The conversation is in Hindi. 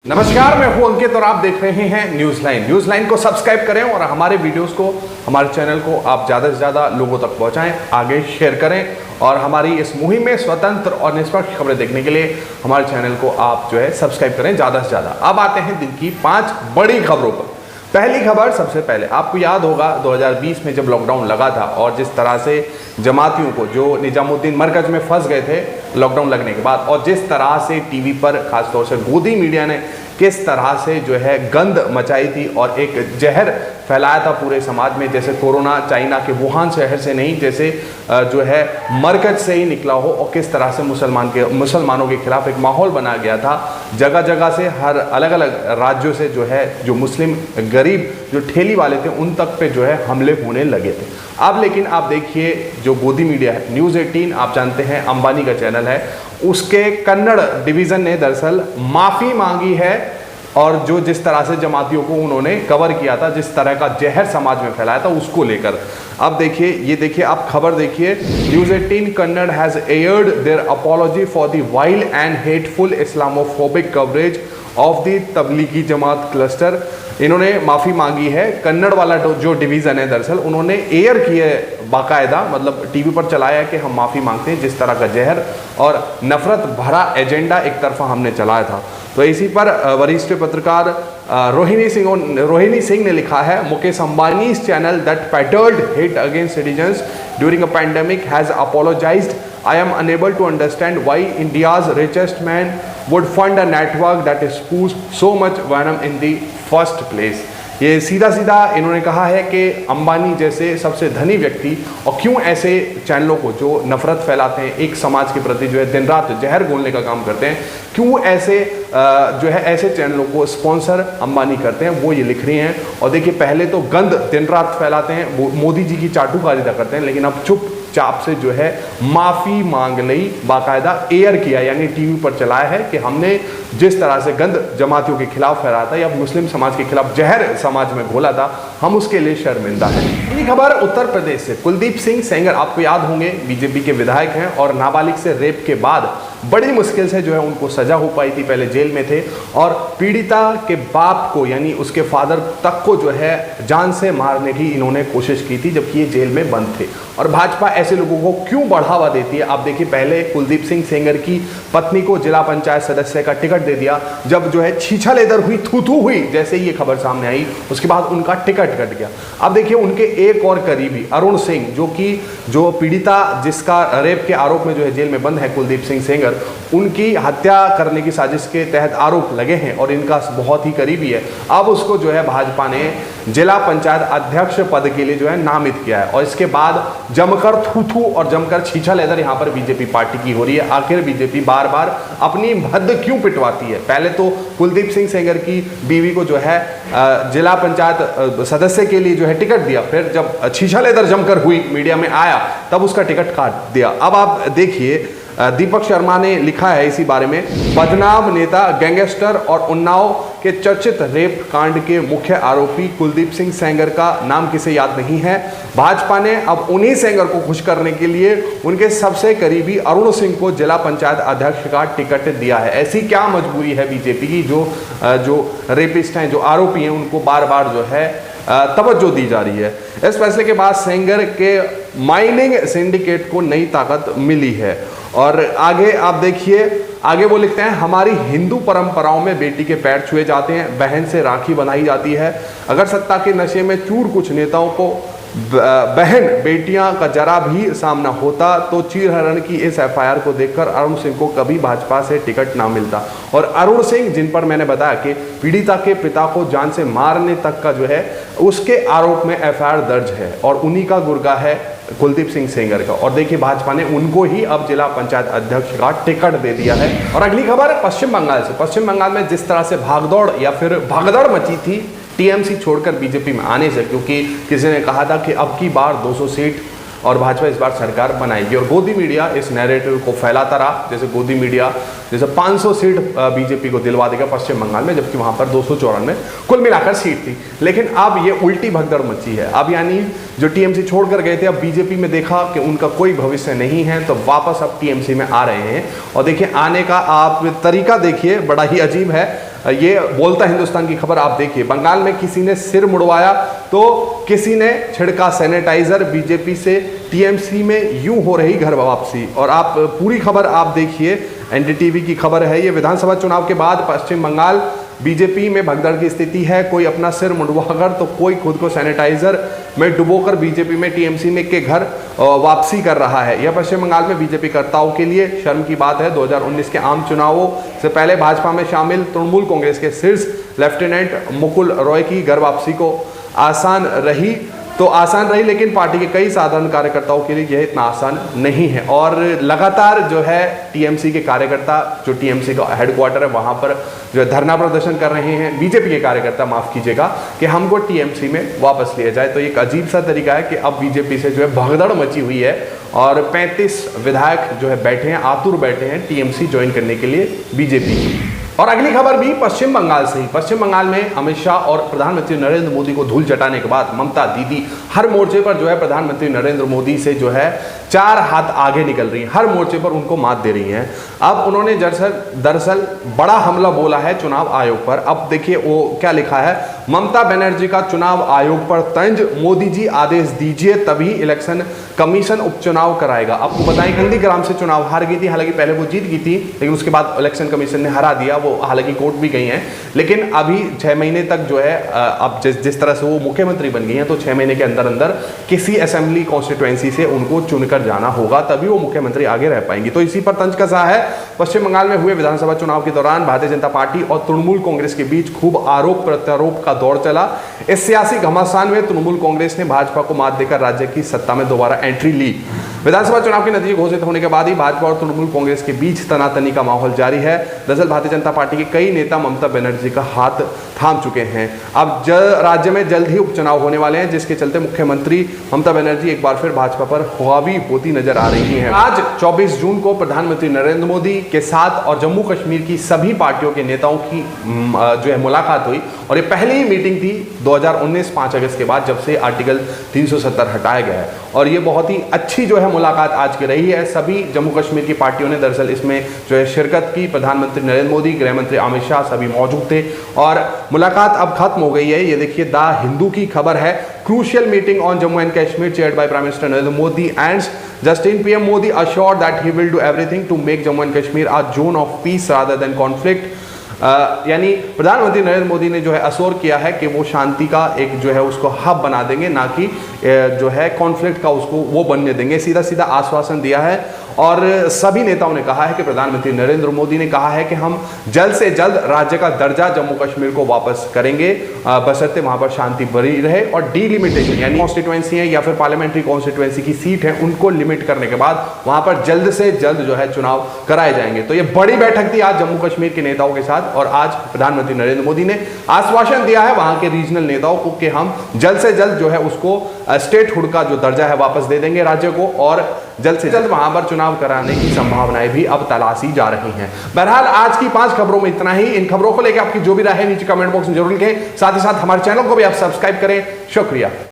नमस्कार, मैं हूं अंकित और आप देख रहे हैं न्यूज लाइन। न्यूज लाइन को सब्सक्राइब करें और हमारे वीडियोस को, हमारे चैनल को आप ज़्यादा से ज़्यादा लोगों तक पहुंचाएं, आगे शेयर करें और हमारी इस मुहिम में स्वतंत्र और निष्पक्ष खबरें देखने के लिए हमारे चैनल को आप सब्सक्राइब करें ज़्यादा से ज़्यादा। अब आते हैं दिन की 5 बड़ी खबरों पर। पहली खबर, सबसे पहले आपको याद होगा 2020 में जब लॉकडाउन लगा था और जिस तरह से जमातियों को जो निजामुद्दीन मरकज में फंस गए थे लॉकडाउन लगने के बाद, और जिस तरह से टीवी पर खासतौर से गोदी मीडिया ने किस तरह से गंद मचाई थी और एक जहर फैलाया था पूरे समाज में, जैसे कोरोना चाइना के वुहान शहर से नहीं, जैसे मरकज से ही निकला हो, और किस तरह से मुसलमानों के खिलाफ एक माहौल बना गया था। जगह जगह से हर अलग अलग राज्यों से जो मुस्लिम गरीब जो ठेली वाले थे उन तक पे हमले होने लगे थे। अब लेकिन आप देखिए जो गोदी मीडिया है, न्यूज़ 18 आप जानते हैं अंबानी का चैनल है, उसके कन्नड़ डिवीज़न ने दरअसल माफ़ी मांगी है और जिस तरह से जमातियों को उन्होंने कवर किया था, जिस तरह का जहर समाज में फैलाया था उसको लेकर। अब देखिए, ये देखिए, आप खबर देखिए, news 18 Kannada has aired their apology for the wild and hateful Islamophobic coverage of the Tablighi Jamaat cluster. इन्होंने माफ़ी मांगी है। कन्नड़ वाला जो डिवीज़न है दरअसल उन्होंने एयर किए बाकायदा, मतलब टीवी पर चलाया कि हम माफ़ी मांगते हैं, जिस तरह का जहर और नफरत भरा एजेंडा एक तरफा हमने चलाया था। तो इसी पर वरिष्ठ पत्रकार रोहिणी सिंह ने लिखा है, Mukesh Ambani's channel that peddled hate against citizens during a pandemic has apologised. I am unable to understand why India's richest man would fund a network that spews so much venom in the first place। ये सीधा सीधा इन्होंने कहा है कि अंबानी जैसे सबसे धनी व्यक्ति और क्यों ऐसे चैनलों को जो नफरत फैलाते हैं, एक समाज के प्रति दिन रात जहर घोलने का काम करते हैं, क्यों ऐसे ऐसे चैनलों को स्पॉन्सर अंबानी करते हैं, वो ये लिख रही हैं। और देखिए, पहले तो गंद दिन रात फैलाते हैं, मोदी जी की चाटुकारिता करते हैं, लेकिन अब चुपचाप से माफ़ी मांग ली, बाकायदा एयर किया, यानी टीवी पर चलाया है कि हमने जिस तरह से गंद जमातियों के खिलाफ फैलाया था या मुस्लिम समाज के खिलाफ जहर समाज में घोला था, हम उसके लिए शर्मिंदा हैं। अगली खबर उत्तर प्रदेश से। कुलदीप सिंह सेंगर, आपको याद होंगे, बीजेपी के विधायक हैं और नाबालिग से रेप के बाद बड़ी मुश्किल से उनको सजा हो पाई थी, पहले जेल में थे, और पीड़िता के बाप को यानी उसके फादर तक को जान से मारने की इन्होंने कोशिश की थी जबकि ये जेल में बंद थे। और भाजपा ऐसे लोगों को क्यों बढ़ावा देती है? आप देखिए, पहले कुलदीप सिंह सेंगर की पत्नी को जिला पंचायत सदस्य का टिकट दे दिया, जब छीछा लेदर हुई, थू हुई, जैसे ये खबर सामने आई उसके बाद उनका टिकट कट गया। अब देखिए, उनके एक और करीबी अरुण सिंह, जो पीड़िता जिसका रेप के आरोप में जेल में बंद है, कुलदीप सिंह सेंगर, उनकी हत्या करने की साजिश के तहत आरोप लगे हैं और इनका बहुत ही करीबी है। अब उसको भाजपा ने जिला पंचायत अध्यक्ष पद के लिए नामित किया है और इसके बाद जमकर थू और जमकर छीछा लेदर यहाँ पर बीजेपी पार्टी की हो रही है। आखिर बीजेपी बार बार अपनी हद क्यों पिटवाती है? पहले तो कुलदीप सिंह सेंगर की बीवी को जिला पंचायत सदस्य के लिए टिकट दिया, फिर जब छीछा लेदर जमकर हुई, मीडिया में आया, तब उसका टिकट काट दिया। अब आप देखिए, दीपक शर्मा ने लिखा है इसी बारे में, बदनाम नेता, गैंगस्टर और उन्नाव के चर्चित रेप कांड के मुख्य आरोपी कुलदीप सिंह सेंगर का नाम किसे याद नहीं है? भाजपा ने अब उन्हीं सेंगर को खुश करने के लिए उनके सबसे करीबी अरुण सिंह को जिला पंचायत अध्यक्ष का टिकट दिया है। ऐसी क्या मजबूरी है बीजेपी की, जो रेपिस्ट हैं, जो आरोपी हैं, उनको बार बार तवज्जो दी जा रही है। इस फैसले के बाद सेंगर के माइनिंग सिंडिकेट को नई ताकत मिली है। और आगे आप देखिए, आगे वो लिखते हैं, हमारी हिंदू परंपराओं में बेटी के पैर छुए जाते हैं, बहन से राखी बंधाई जाती है। अगर सत्ता के नशे में चूर कुछ नेताओं को बहन बेटियां का जरा भी सामना होता तो चीरहरण की इस एफआईआर को देखकर अरुण सिंह को कभी भाजपा से टिकट ना मिलता। और अरुण सिंह, जिन पर मैंने बताया कि पीड़िता के पिता को जान से मारने तक का उसके आरोप में एफआईआर दर्ज है और उन्हीं का गुर्गा है कुलदीप सिंह सेंगर का। और देखिए, भाजपा ने उनको ही अब जिला पंचायत अध्यक्ष का टिकट दे दिया है। और अगली खबर है पश्चिम बंगाल से। पश्चिम बंगाल में जिस तरह से भागदौड़ या फिर भागदड़ मची थी टीएमसी छोड़कर बीजेपी में आने से, क्योंकि किसी ने कहा था कि अब की बार 200 सीट और भाजपा इस बार सरकार बनाएगी, और गोदी मीडिया इस नैरेटिव को फैलाता रहा, जैसे गोदी मीडिया 500 सीट बीजेपी को दिलवा देगा पश्चिम बंगाल में, जबकि वहां पर 294 कुल मिलाकर सीट थी। लेकिन अब ये उल्टी भगदड़ मची है। अब यानी जो टीएमसी छोड़कर गए थे, अब बीजेपी में देखा कि उनका कोई भविष्य नहीं है, तो वापस अब टीएमसी में आ रहे हैं। और देखिए, आने का आप तरीका देखिए, बड़ा ही अजीब है। ये बोलता हिंदुस्तान की खबर आप देखिए। बंगाल में किसी ने सिर मुड़वाया तो किसी ने छिड़का सैनिटाइजर, बीजेपी से टीएमसी में यूं हो रही घर वापसी। और आप पूरी खबर आप देखिए, एनडीटीवी की खबर है ये। विधानसभा चुनाव के बाद पश्चिम बंगाल बीजेपी में भगदड़ की स्थिति है। कोई अपना सिर मुंडवाकर तो कोई खुद को सैनिटाइजर में डुबोकर बीजेपी में टीएमसी में के घर वापसी कर रहा है। यह पश्चिम बंगाल में बीजेपी कर्ताओं के लिए शर्म की बात है। 2019 के आम चुनावों से पहले भाजपा में शामिल तृणमूल कांग्रेस के शीर्ष लेफ्टिनेंट मुकुल रॉय की घर वापसी को आसान रही, लेकिन पार्टी के कई साधारण कार्यकर्ताओं के लिए यह इतना आसान नहीं है। और लगातार जो है टीएमसी के कार्यकर्ता, जो टीएमसी का हेडक्वार्टर है वहां पर जो है धरना प्रदर्शन कर रहे हैं। बीजेपी के कार्यकर्ता, माफ कीजिएगा, कि हमको टीएमसी में वापस लिया जाए। तो एक अजीब सा तरीका है कि अब बीजेपी से जो है भगदड़ मची हुई है और 35 विधायक जो है बैठे हैं, आतुर बैठे हैं टीएमसी ज्वाइन करने के लिए बीजेपी। और अगली खबर भी पश्चिम बंगाल से ही। पश्चिम बंगाल में अमित शाह और प्रधानमंत्री नरेंद्र मोदी को धूल चटाने के बाद ममता दीदी हर मोर्चे पर जो है प्रधानमंत्री नरेंद्र मोदी से जो है 4 हाथ आगे निकल रही हैं। हर मोर्चे पर उनको मात दे रही हैं। अब उन्होंने दरअसल बड़ा हमला बोला है चुनाव आयोग पर। अब देखिए वो क्या लिखा है। ममता बनर्जी का चुनाव आयोग पर तंज, मोदी जी आदेश दीजिए तभी इलेक्शन कमीशन उपचुनाव कराएगा। आपको बताएं नंदीग्राम से चुनाव हार गई थी, हालांकि पहले वो जीत गई थी लेकिन उसके बाद इलेक्शन कमीशन ने हरा दिया। वो हालांकि कोर्ट भी गई हैं, लेकिन अभी 6 महीने तक जो है अब जिस तरह से वो मुख्यमंत्री बन गई हैं तो 6 महीने के अंदर अंदर किसी असेंबली कॉन्स्टिट्यूएंसी से उनको चुनकर जाना होगा, तभी वो मुख्यमंत्री आगे रह पाएंगी। तो इसी पर तंज कसा है। पश्चिम बंगाल में हुए विधानसभा चुनाव के दौरान भारतीय जनता पार्टी और तृणमूल कांग्रेस के बीच खूब आरोप प्रत्यारोप का दौर चला। इस सियासी घमासान में तृणमूल कांग्रेस ने भाजपा को मात देकर राज्य की सत्ता में दोबारा एंट्री ली। विधानसभा चुनाव के नतीजे घोषित होने के बाद ही भाजपा और तृणमूल कांग्रेस के बीच तनातनी का माहौल जारी है। दरअसल भारतीय जनता पार्टी के कई नेता ममता बनर्जी का हाथ थाम चुके हैं। अब राज्य में जल्द ही उपचुनाव होने वाले हैं, जिसके चलते मुख्यमंत्री ममता बनर्जी एक बार फिर भाजपा पर हावी होती नजर आ रही हैं। आज 24 जून को प्रधानमंत्री नरेंद्र मोदी के साथ और जम्मू कश्मीर की सभी पार्टियों के नेताओं की जो है मुलाकात हुई और ये पहली ही मीटिंग थी 2019 5 अगस्त के बाद, जब से आर्टिकल 370 हटाया गया है। और ये बहुत ही अच्छी जो है मुलाकात आज की रही है। सभी जम्मू कश्मीर की पार्टियों ने दरअसल इसमें जो है शिरकत की। प्रधानमंत्री नरेंद्र मोदी, गृह मंत्री अमित शाह सभी मौजूद थे और मुलाकात अब खत्म हो गई है। ये देखिए द हिंदू की खबर है। Crucial meeting on Jammu and Kashmir chaired by prime minister Narendra Modi and Justin PM Modi assured that he will do everything to make Jammu and Kashmir a zone of peace rather than conflict। यानी प्रधानमंत्री नरेंद्र मोदी ने जो है अश्योर किया है कि वो शांति का एक जो है उसको हब बना देंगे, ना कि जो है कॉन्फ्लिक्ट का उसको वो बनने देंगे। सीधा सीधा आश्वासन दिया है। और सभी नेताओं ने कहा है कि प्रधानमंत्री नरेंद्र मोदी ने कहा है कि हम जल्द से जल्द राज्य का दर्जा जम्मू कश्मीर को वापस करेंगे, बशर्ते वहां पर शांति बनी रहे। और डीलिमिटेशन यानी कॉन्स्टिट्यूएंसी है या फिर पार्लियामेंट्री कॉन्स्टिट्यूएंसी की सीट है, उनको लिमिट करने के बाद वहां पर जल्द से जल्द जो है चुनाव कराए जाएंगे। तो ये बड़ी बैठक थी आज जम्मू कश्मीर के नेताओं के साथ और आज प्रधानमंत्री नरेंद्र मोदी ने आश्वासन दिया है वहां के रीजनल नेताओं को कि हम जल्द से जल्द जो है उसको स्टेटहुड का जो दर्जा है वापस दे देंगे राज्य को और जल्द से जल्द वहां पर चुनाव कराने की संभावनाएं भी अब तलाशी जा रही हैं। बहरहाल आज की 5 खबरों में इतना ही। इन खबरों को लेकर आपकी जो भी राय है नीचे कमेंट बॉक्स में जरूर लिखें। साथ ही साथ हमारे चैनल को भी आप सब्सक्राइब करें। शुक्रिया।